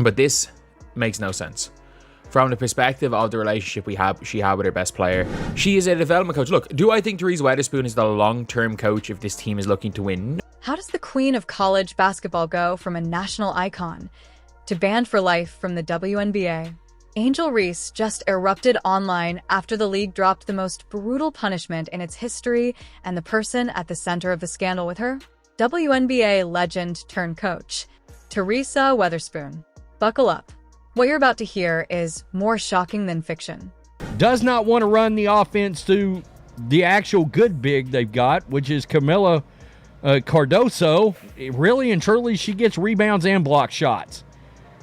But this makes no sense. From the perspective of the relationship she had with her best player. She is a development coach. Look, do I think Reese Witherspoon is the long-term coach if this team is looking to win? How does the queen of college basketball go from a national icon to banned for life from the WNBA? Angel Reese just erupted online after the league dropped the most brutal punishment in its history and the person at the center of the scandal with her? WNBA legend turned coach, Teresa Weatherspoon. Buckle up. What you're about to hear is more shocking than fiction. Does not want to run the offense to the actual good big they've got, which is Camila Cardoso. Really and truly, she gets rebounds and block shots.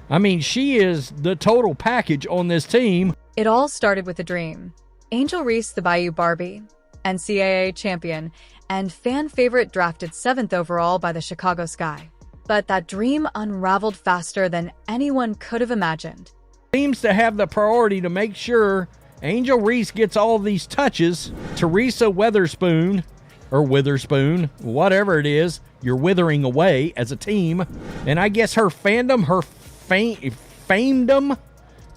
I mean, she is the total package on this team. It all started with a dream. Angel Reese, the Bayou Barbie, NCAA champion, and fan favorite drafted 7th overall by the Chicago Sky. But that dream unraveled faster than anyone could have imagined. Seems to have the priority to make sure Angel Reese gets all these touches. Teresa Weatherspoon, or Witherspoon, whatever it is, you're withering away as a team. And I guess her fandom, her famedom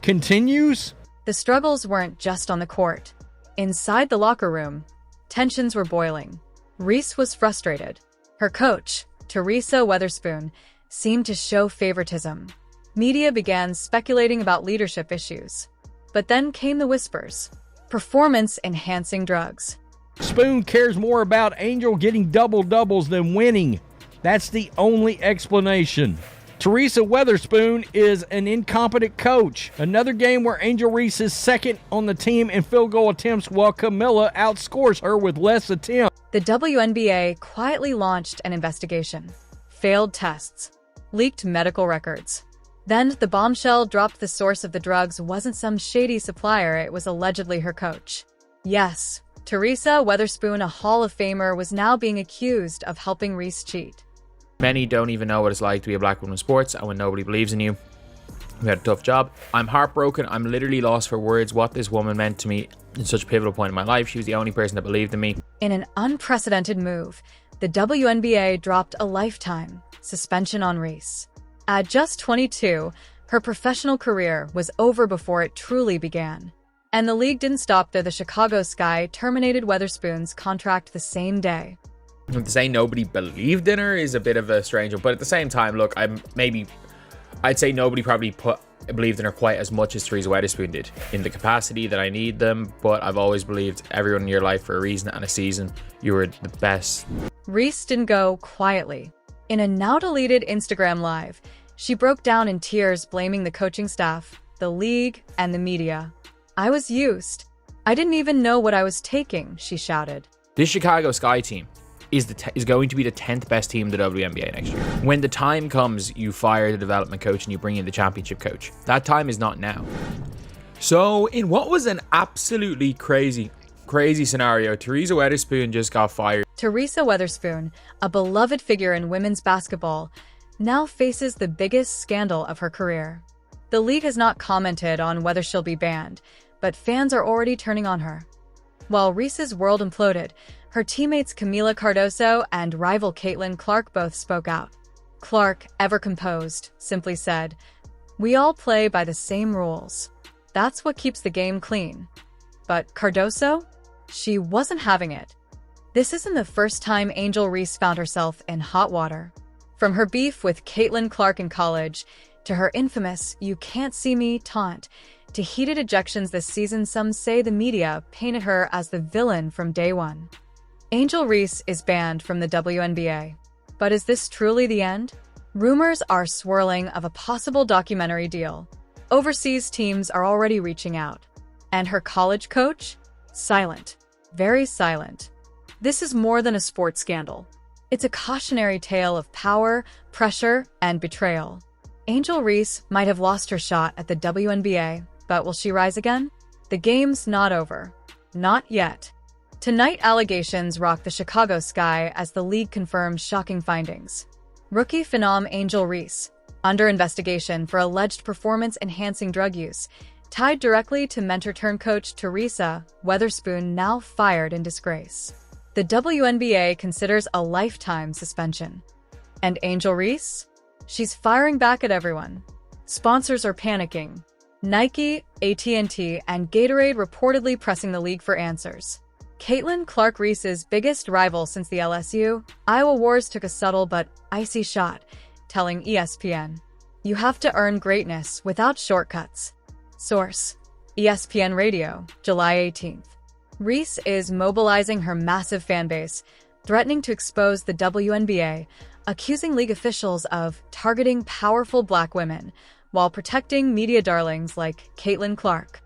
continues. The struggles weren't just on the court. Inside the locker room, tensions were boiling. Reese was frustrated. Her coach, Teresa Weatherspoon, seemed to show favoritism. Media began speculating about leadership issues. But then came the whispers. Performance-enhancing drugs. Spoon cares more about Angel getting double-doubles than winning. That's the only explanation. Teresa Weatherspoon is an incompetent coach. Another game where Angel Reese is second on the team in field goal attempts while Camila outscores her with less attempts. The WNBA quietly launched an investigation. Failed tests. Leaked medical records. Then the bombshell dropped. The source of the drugs wasn't some shady supplier, it was allegedly her coach. Yes, Teresa Weatherspoon, a Hall of Famer, was now being accused of helping Reese cheat. Many don't even know what it's like to be a black woman in sports, and when nobody believes in you, we had a tough job. I'm heartbroken. I'm literally lost for words what this woman meant to me in such a pivotal point in my life. She was the only person that believed in me. In an unprecedented move, the WNBA dropped a lifetime suspension on Reese. At just 22, her professional career was over before it truly began. And the league didn't stop there. The Chicago Sky terminated Weatherspoon's contract the same day. To say nobody believed in her is a bit of a strange one, but at the same time, look, I'd say nobody probably believed in her quite as much as Teresa Weatherspoon did in the capacity that I need them, but I've always believed everyone in your life for a reason and a season. You were the best. Reese didn't go quietly. In a now-deleted Instagram Live, she broke down in tears, blaming the coaching staff, the league, and the media. "I was used. I didn't even know what I was taking," she shouted. This Chicago Sky team is going to be the 10th best team in the WNBA next year. When the time comes, you fire the development coach and you bring in the championship coach. That time is not now. So in what was an absolutely crazy scenario, Teresa Weatherspoon just got fired. Teresa Weatherspoon, a beloved figure in women's basketball, now faces the biggest scandal of her career. The league has not commented on whether she'll be banned, but fans are already turning on her. While Reese's world imploded, her teammates Camila Cardoso and rival Caitlin Clark both spoke out. Clark, ever composed, simply said, "We all play by the same rules. That's what keeps the game clean." But Cardoso? She wasn't having it. This isn't the first time Angel Reese found herself in hot water. From her beef with Caitlin Clark in college, to her infamous "you can't see me" taunt, to heated ejections this season, some say the media painted her as the villain from day one. Angel Reese is banned from the WNBA. But is this truly the end? Rumors are swirling of a possible documentary deal. Overseas teams are already reaching out. And her college coach? Silent. Very silent. This is more than a sports scandal. It's a cautionary tale of power, pressure, and betrayal. Angel Reese might have lost her shot at the WNBA, but will she rise again? The game's not over. Not yet. Tonight, allegations rock the Chicago Sky as the league confirms shocking findings. Rookie phenom Angel Reese, under investigation for alleged performance-enhancing drug use, tied directly to mentor-turned-coach Teresa Weatherspoon, now fired in disgrace. The WNBA considers a lifetime suspension. And Angel Reese? She's firing back at everyone. Sponsors are panicking. Nike, AT&T, and Gatorade reportedly pressing the league for answers. Caitlin Clark-Reese's biggest rival since the LSU, Iowa Wars took a subtle but icy shot, telling ESPN, "You have to earn greatness without shortcuts." Source: ESPN Radio, July 18th. Reese is mobilizing her massive fanbase, threatening to expose the WNBA, accusing league officials of targeting powerful black women while protecting media darlings like Caitlin Clark.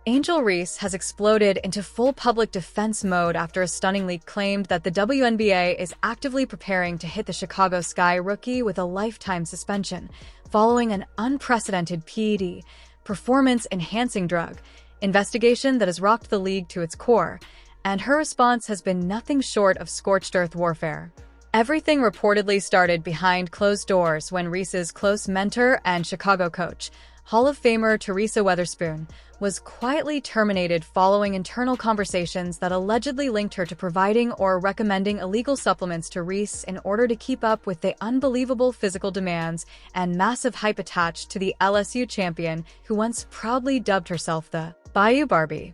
Angel Reese has exploded into full public defense mode after a stunning leak claimed that the WNBA is actively preparing to hit the Chicago Sky rookie with a lifetime suspension following an unprecedented PED, performance-enhancing drug, investigation that has rocked the league to its core, and her response has been nothing short of scorched earth warfare. Everything reportedly started behind closed doors when Reese's close mentor and Chicago coach, Hall of Famer Teresa Weatherspoon, was quietly terminated following internal conversations that allegedly linked her to providing or recommending illegal supplements to Reese in order to keep up with the unbelievable physical demands and massive hype attached to the LSU champion who once proudly dubbed herself the Bayou Barbie.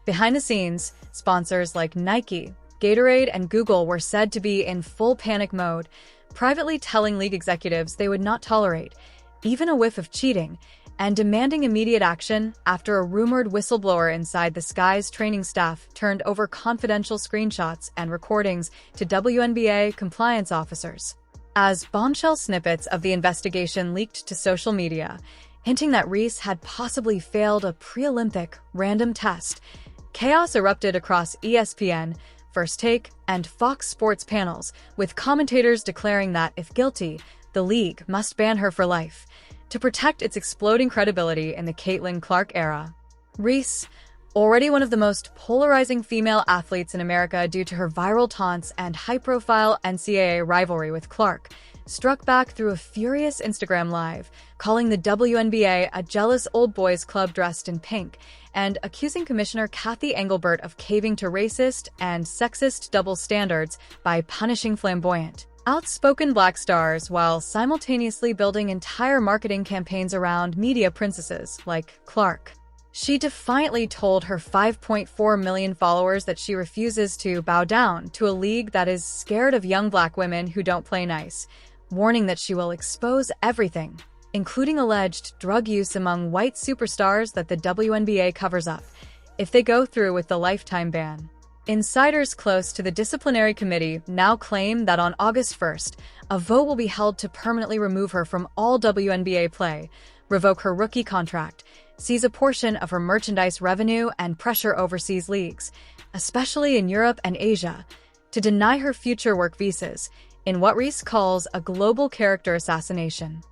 Behind the scenes, sponsors like Nike, Gatorade, and Google were said to be in full panic mode, privately telling league executives they would not tolerate even a whiff of cheating, and demanding immediate action after a rumored whistleblower inside the Sky's training staff turned over confidential screenshots and recordings to WNBA compliance officers. As bombshell snippets of the investigation leaked to social media, hinting that Reese had possibly failed a pre-Olympic random test, chaos erupted across ESPN, First Take, and Fox Sports panels, with commentators declaring that, if guilty, the league must ban her for life to protect its exploding credibility in the Caitlin Clark era. Reese, already one of the most polarizing female athletes in America due to her viral taunts and high-profile NCAA rivalry with Clark, struck back through a furious Instagram Live, calling the WNBA a jealous old boys club dressed in pink, and accusing Commissioner Kathy Engelbert of caving to racist and sexist double standards by punishing flamboyant, outspoken black stars while simultaneously building entire marketing campaigns around media princesses like Clark. She defiantly told her 5.4 million followers that she refuses to bow down to a league that is scared of young black women who don't play nice, warning that she will expose everything, including alleged drug use among white superstars that the WNBA covers up, if they go through with the lifetime ban. Insiders close to the disciplinary committee now claim that on August 1st, a vote will be held to permanently remove her from all WNBA play, revoke her rookie contract, seize a portion of her merchandise revenue, and pressure overseas leagues, especially in Europe and Asia, to deny her future work visas, in what Reese calls a global character assassination.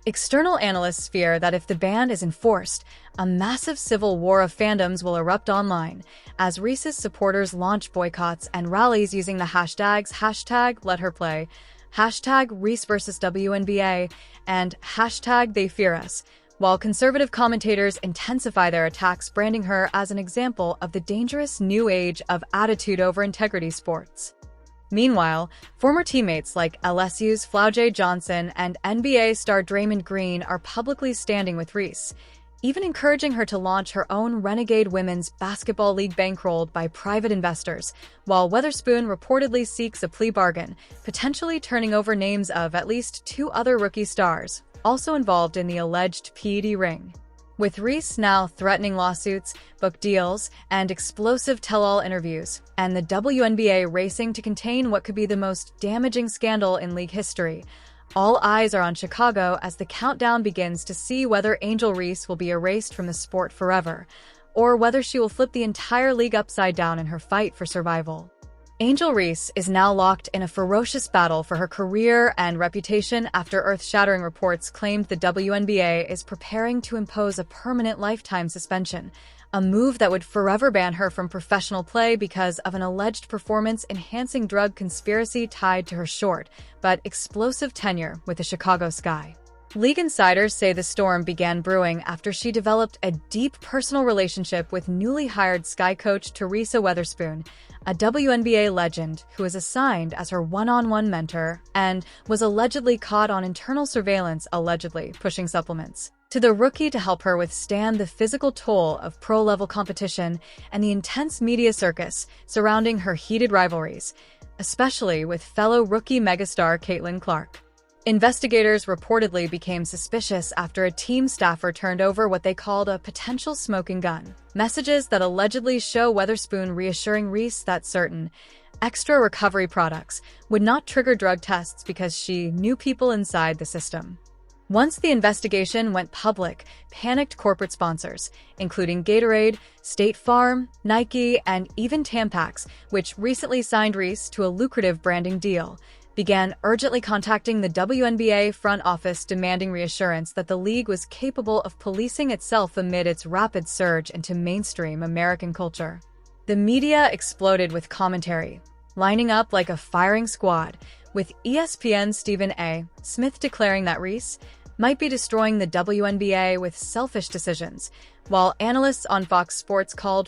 External analysts fear that if the ban is enforced, a massive civil war of fandoms will erupt online, as Reese's supporters launch boycotts and rallies using the hashtags #LetHerPlay, #ReeseVSWNBA, and #TheyFearUs, while conservative commentators intensify their attacks, branding her as an example of the dangerous new age of attitude over integrity sports. Meanwhile, former teammates like LSU's Flau'jae Johnson and NBA star Draymond Green are publicly standing with Reese, even encouraging her to launch her own renegade women's basketball league bankrolled by private investors, while Weatherspoon reportedly seeks a plea bargain, potentially turning over names of at least 2 other rookie stars, also involved in the alleged PED ring. With Reese now threatening lawsuits, book deals, and explosive tell-all interviews, and the WNBA racing to contain what could be the most damaging scandal in league history, all eyes are on Chicago as the countdown begins to see whether Angel Reese will be erased from the sport forever, or whether she will flip the entire league upside down in her fight for survival. Angel Reese is now locked in a ferocious battle for her career and reputation after earth-shattering reports claimed the WNBA is preparing to impose a permanent lifetime suspension, a move that would forever ban her from professional play because of an alleged performance-enhancing drug conspiracy tied to her short but explosive tenure with the Chicago Sky. League insiders say the storm began brewing after she developed a deep personal relationship with newly hired Sky coach Teresa Weatherspoon, a WNBA legend who was assigned as her one-on-one mentor and was allegedly caught on internal surveillance, allegedly pushing supplements to the rookie to help her withstand the physical toll of pro-level competition and the intense media circus surrounding her heated rivalries, especially with fellow rookie megastar Caitlin Clark. Investigators reportedly became suspicious after a team staffer turned over what they called a potential smoking gun. Messages that allegedly show Weatherspoon reassuring Reese that certain extra recovery products would not trigger drug tests because she knew people inside the system. Once the investigation went public, panicked corporate sponsors, including Gatorade, State Farm, Nike, and even Tampax, which recently signed Reese to a lucrative branding deal, began urgently contacting the WNBA front office demanding reassurance that the league was capable of policing itself amid its rapid surge into mainstream American culture. The media exploded with commentary, lining up like a firing squad, with ESPN's Stephen A. Smith declaring that Reese might be destroying the WNBA with selfish decisions, while analysts on Fox Sports called